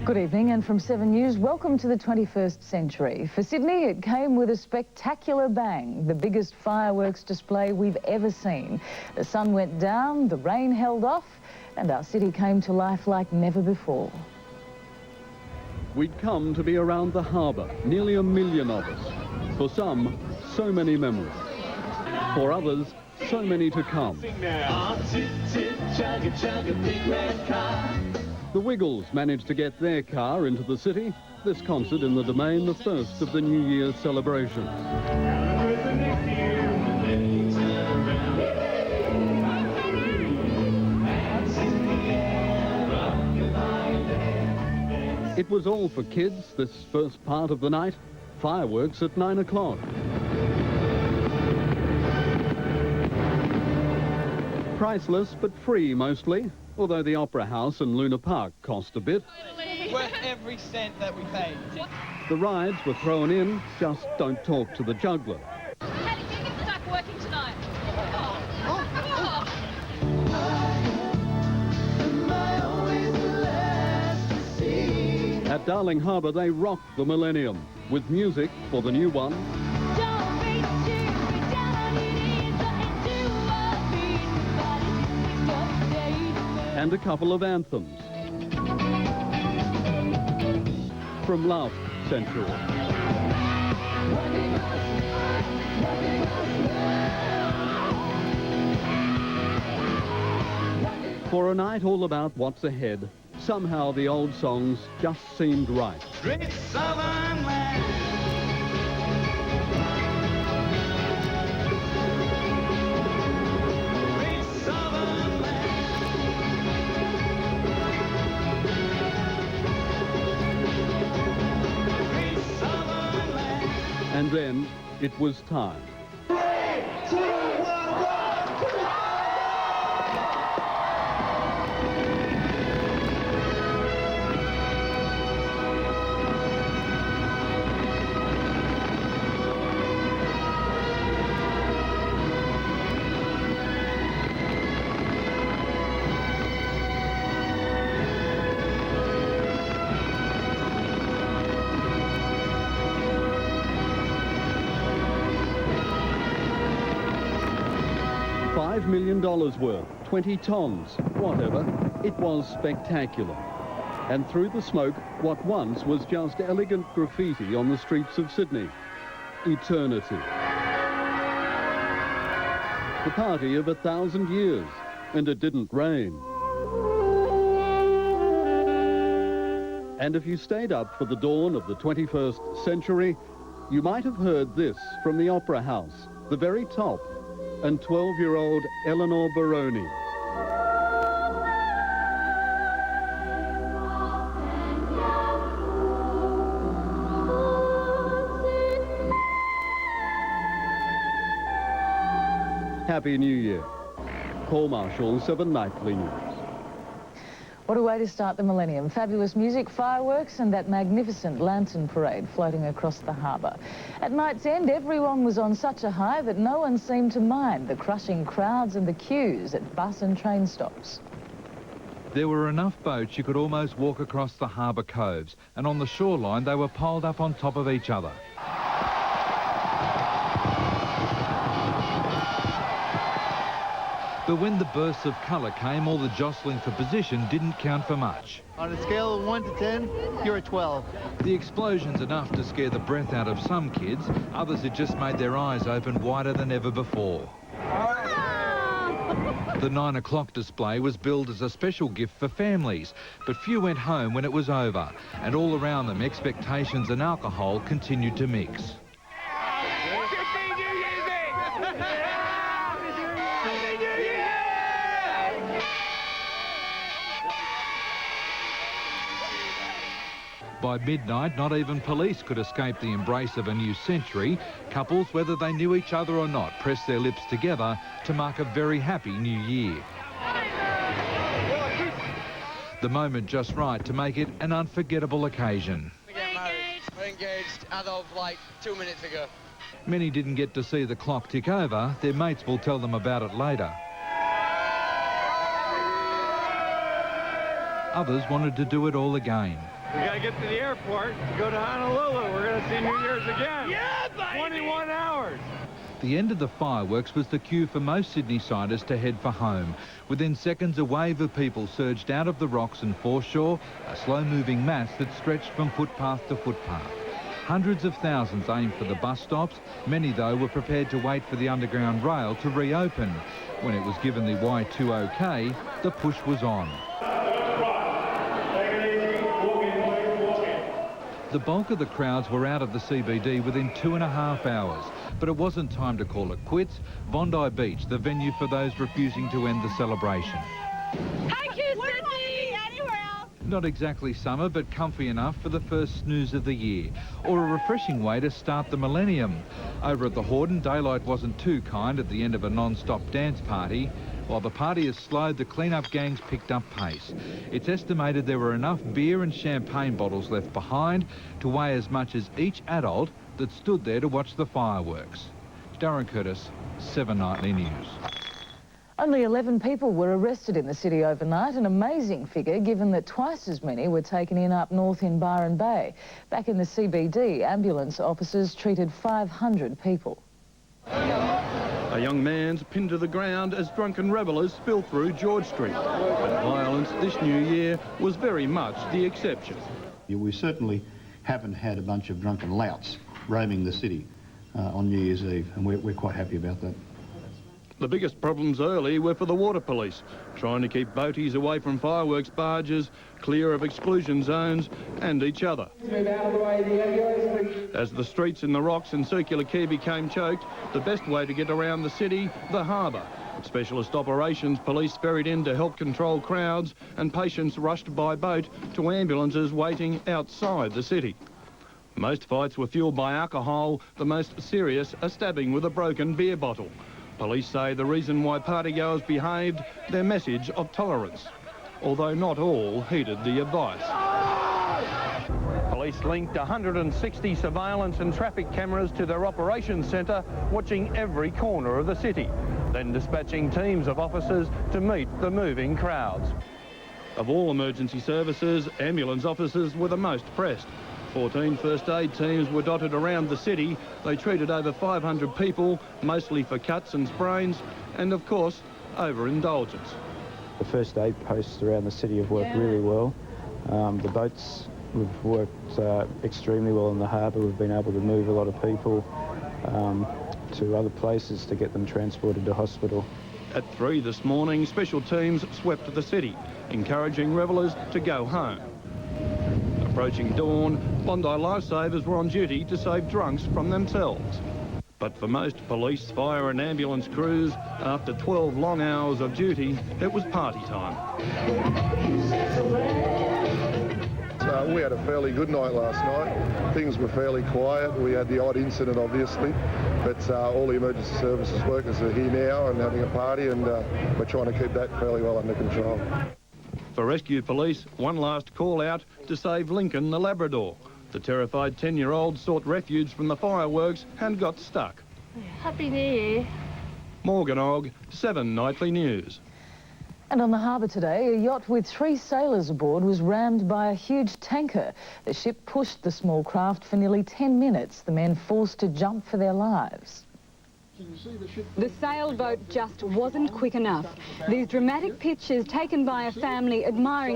Good evening, and from 7 News, welcome to the 21st century. For Sydney, it came with a spectacular bang, the biggest fireworks display we've ever seen. The sun went down, the rain held off, and our city came to life like never before. We'd come to be around the harbour, nearly 1 million of us. For some, so many memories. For others, so many to come. The Wiggles managed to get their car into the city. This concert in the Domain, the first of the New Year's celebrations. It was all for kids, this first part of the night. Fireworks at 9 o'clock. Priceless, but free mostly, although the Opera House and Luna Park cost a bit. Worth every cent that we paid. The rides were thrown in, just don't talk to the juggler. How did you get stuck working tonight? At Darling Harbour, they rocked the millennium, with music for the new one. And a couple of anthems. From Laugh Central. For a night all about what's ahead, somehow the old songs just seemed right. Great Southern land. And then it was time. 3, 2, 1, go! $5 million worth, 20 tons, whatever. It was spectacular. And through the smoke, what once was just elegant graffiti on the streets of Sydney. Eternity. The party of 1,000 years, and it didn't rain. And if you stayed up for the dawn of the 21st century, you might have heard this from the Opera House, the very top, and 12-year-old Eleanor Baroni. Happy New Year. Paul Marshall, 7 Nightly News. What a way to start the millennium. Fabulous music, fireworks, and that magnificent lantern parade floating across the harbour. At night's end, everyone was on such a high that no one seemed to mind the crushing crowds and the queues at bus and train stops. There were enough boats you could almost walk across the harbour coves, and on the shoreline they were piled up on top of each other. But when the bursts of colour came, all the jostling for position didn't count for much. On a scale of 1 to 10, you're a 12. The explosion's enough to scare the breath out of some kids. Others had just made their eyes open wider than ever before. The 9 o'clock display was billed as a special gift for families, but few went home when it was over, and all around them expectations and alcohol continued to mix. By midnight, not even police could escape the embrace of a new century. Couples, whether they knew each other or not, pressed their lips together to mark a very happy new year. The moment just right to make it an unforgettable occasion. We get married. We're engaged as of like 2 minutes ago. Many didn't get to see the clock tick over. Their mates will tell them about it later. Others wanted to do it all again. We got to get to the airport to go to Honolulu. We're going to see New Year's again. Yeah, baby! 21 hours. The end of the fireworks was the cue for most Sydney-siders to head for home. Within seconds, a wave of people surged out of the rocks and foreshore, a slow-moving mass that stretched from footpath to footpath. Hundreds of thousands aimed for the bus stops. Many, though, were prepared to wait for the underground rail to reopen. When it was given the Y2 OK, the push was on. The bulk of the crowds were out of the CBD within 2.5 hours, but it wasn't time to call it quits. Bondi Beach, the venue for those refusing to end the celebration. Thank you, Sydney! Anywhere else? Not exactly summer, but comfy enough for the first snooze of the year, or a refreshing way to start the millennium. Over at the Hordern, daylight wasn't too kind at the end of a non-stop dance party. While the party has slowed, the clean-up gangs picked up pace. It's estimated there were enough beer and champagne bottles left behind to weigh as much as each adult that stood there to watch the fireworks. Darren Curtis, 7 Nightly News. Only 11 people were arrested in the city overnight, an amazing figure given that twice as many were taken in up north in Byron Bay. Back in the CBD, ambulance officers treated 500 people. A young man's pinned to the ground as drunken revellers spill through George Street. But violence this new year was very much the exception. We certainly haven't had a bunch of drunken louts roaming the city on New Year's Eve, and we're quite happy about that. The biggest problems early were for the water police, trying to keep boaties away from fireworks barges, clear of exclusion zones and each other. As the streets in the Rocks and Circular Quay became choked, the best way to get around the city, the harbour. Specialist operations police ferried in to help control crowds, and patients rushed by boat to ambulances waiting outside the city. Most fights were fuelled by alcohol, the most serious a stabbing with a broken beer bottle. Police say the reason why partygoers behaved, their message of tolerance, although not all heeded the advice. Police linked 160 surveillance and traffic cameras to their operations centre, watching every corner of the city, then dispatching teams of officers to meet the moving crowds. Of all emergency services, ambulance officers were the most pressed. 14 first aid teams were dotted around the city. They treated over 500 people, mostly for cuts and sprains, and of course, overindulgence. The first aid posts around the city have worked really well. The boats, we've worked extremely well in the harbour. We've been able to move a lot of people to other places to get them transported to hospital. At 3 this morning, special teams swept the city, encouraging revellers to go home. Approaching dawn, Bondi lifesavers were on duty to save drunks from themselves. But for most police, fire and ambulance crews, after 12 long hours of duty, it was party time. We had a fairly good night last night. Things were fairly quiet. We had the odd incident, obviously, but all the emergency services workers are here now and having a party, and we're trying to keep that fairly well under control. For rescue police, one last call out to save Lincoln the Labrador. The terrified 10-year-old sought refuge from the fireworks and got stuck. Happy New Year. Morgan Ogg, 7 Nightly News. And on the harbour today, a yacht with 3 sailors aboard was rammed by a huge tanker. The ship pushed the small craft for nearly 10 minutes, the men forced to jump for their lives. The sailboat just wasn't quick enough. These dramatic pictures taken by a family admiring